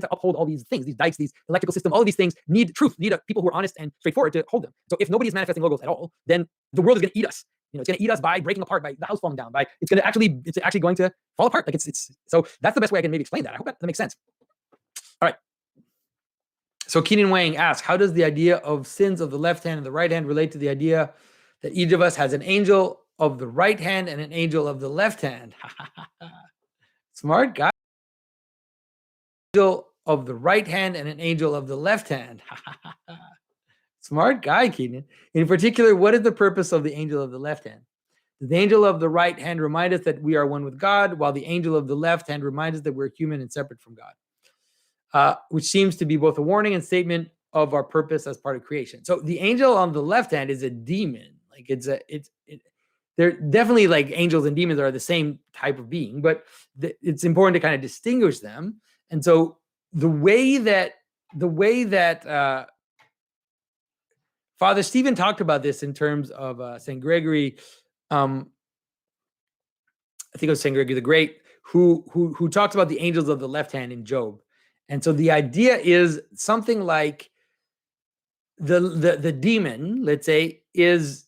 to uphold all these things, these dikes, these electrical system, all of these things need truth, need people who are honest and straightforward to hold them. So if nobody is manifesting logos at all, then the world is going to eat us. It's going to eat us by breaking apart, by the house falling down, by it's actually going to fall apart. Like it's so that's the best way I can maybe explain that. I hope that makes sense. All right. So Keenan Wang asks, how does the idea of sins of the left hand and the right hand relate to the idea that each of us has an angel of the right hand and an angel of the left hand? Smart guy. Angel of the right hand and an angel of the left hand. Smart guy, Keenan. In particular, what is the purpose of the angel of the left hand? Does the angel of the right hand remind us that we are one with God, while the angel of the left hand reminds us that we're human and separate from God, which seems to be both a warning and statement of our purpose as part of creation. So the angel on the left hand is a demon. Like they're definitely like angels and demons are the same type of being, but it's important to kind of distinguish them. And so the way that Father Stephen talked about this in terms of St. Gregory, I think it was St. Gregory the Great, who talks about the angels of the left hand in Job. And so the idea is something like the demon, let's say, is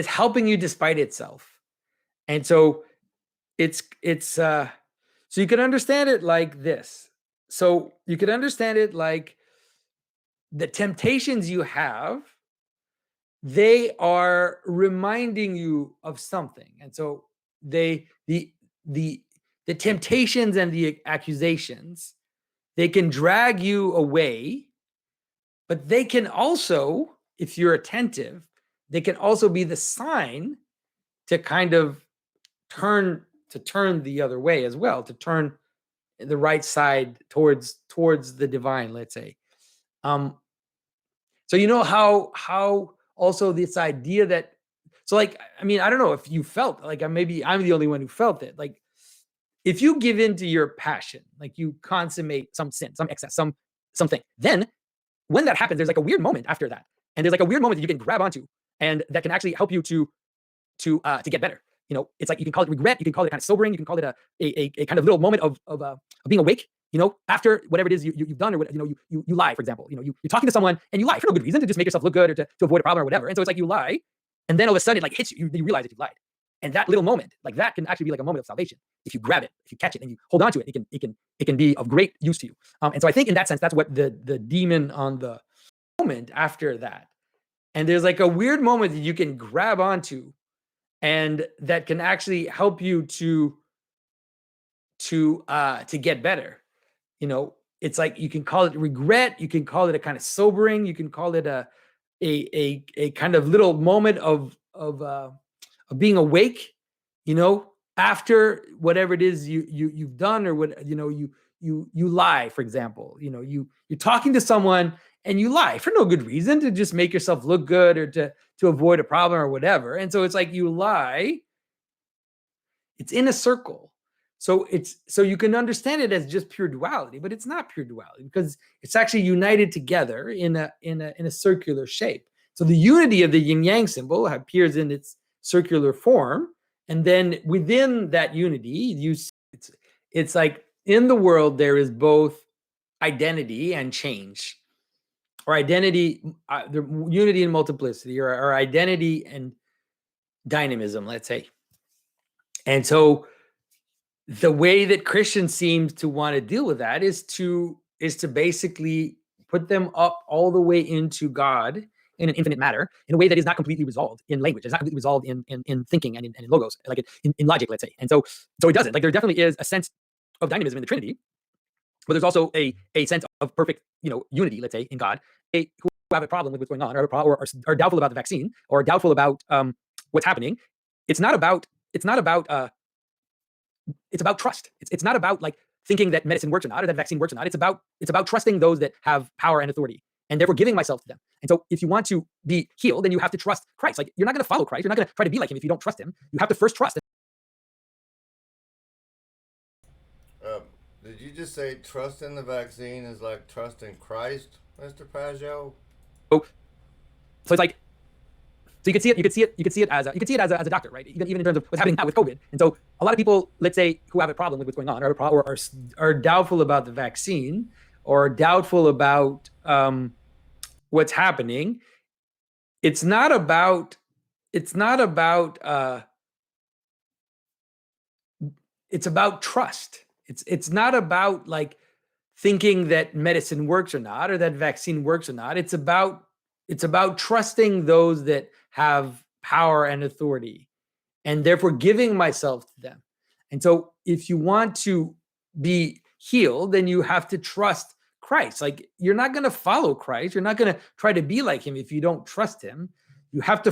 helping you despite itself. And so it's so you can understand it like this. So you could understand it like the temptations you have, they are reminding you of something. And so the temptations and the accusations, they can drag you away, but they can also, if you're attentive, they can also be the sign to kind of turn the other way as well, to turn the right side towards the divine, let's say. So you know how also this idea that, so like, I mean, I don't know if you felt like, maybe I'm the only one who felt it. Like if you give in to your passion, like you consummate some sin, some excess, something, then when that happens, there's like a weird moment after that. And there's like a weird moment that you can grab onto and that can actually help you to get better. It's like you can call it regret, you can call it kind of sobering, you can call it a kind of little moment of being awake, after whatever it is you've done, or what, you lie, for example. You're talking to someone and you lie for no good reason, to just make yourself look good or to avoid a problem or whatever. And so it's like you lie, and then all of a sudden it like hits you, you realize that you lied. And that little moment, like that can actually be like a moment of salvation. If you grab it, if you catch it and you hold on to it, it can be of great use to you. And so I think in that sense, that's what the demon on the moment after that. And there's like a weird moment that you can grab onto, and that can actually help you to get better. It's like you can call it regret, you can call it a kind of sobering, you can call it a kind of little moment of being awake, after whatever it is you've done, or what you lie, for example. You're talking to someone and you lie for no good reason, to just make yourself look good or to avoid a problem or whatever. And so it's like you lie, it's in a circle. So you can understand it as just pure duality, but it's not pure duality, because it's actually united together in a circular shape. So the unity of the yin yang symbol appears in its circular form, and then within that unity, it's like in the world there is both identity and change, or identity, the unity and multiplicity, or identity and dynamism, let's say. And so the way that Christians seem to want to deal with that is to basically put them up all the way into God in an infinite matter, in a way that is not completely resolved in language. It's not completely resolved in thinking and in logos, like in logic, let's say. And so it doesn't. Like there definitely is a sense of dynamism in the Trinity, but there's also a sense of perfect, unity, let's say, in God. Who have a problem with what's going on, or are doubtful about the vaccine, or doubtful about what's happening. It's about trust. It's not about like thinking that medicine works or not, or that vaccine works or not. It's about trusting those that have power and authority, and therefore giving myself to them. And so if you want to be healed, then you have to trust Christ. Like you're not going to follow Christ. You're not going to try to be like him if you don't trust him. You have to first trust. Did you just say trust in the vaccine is like trust in Christ, Mr. Pageau? So it's like, so you could see it as a doctor, right? Even in terms of what's happening now with COVID. And so a lot of people, let's say, who have a problem with what's going on, or are doubtful about the vaccine, or doubtful about what's happening, it's not about it's not about it's about trust. It's not about like thinking that medicine works or not, or that vaccine works or not. It's about trusting those that have power and authority, and therefore giving myself to them. And so if you want to be healed, then you have to trust Christ. Like, you're not going to follow Christ. You're not going to try to be like him if you don't trust him. You have to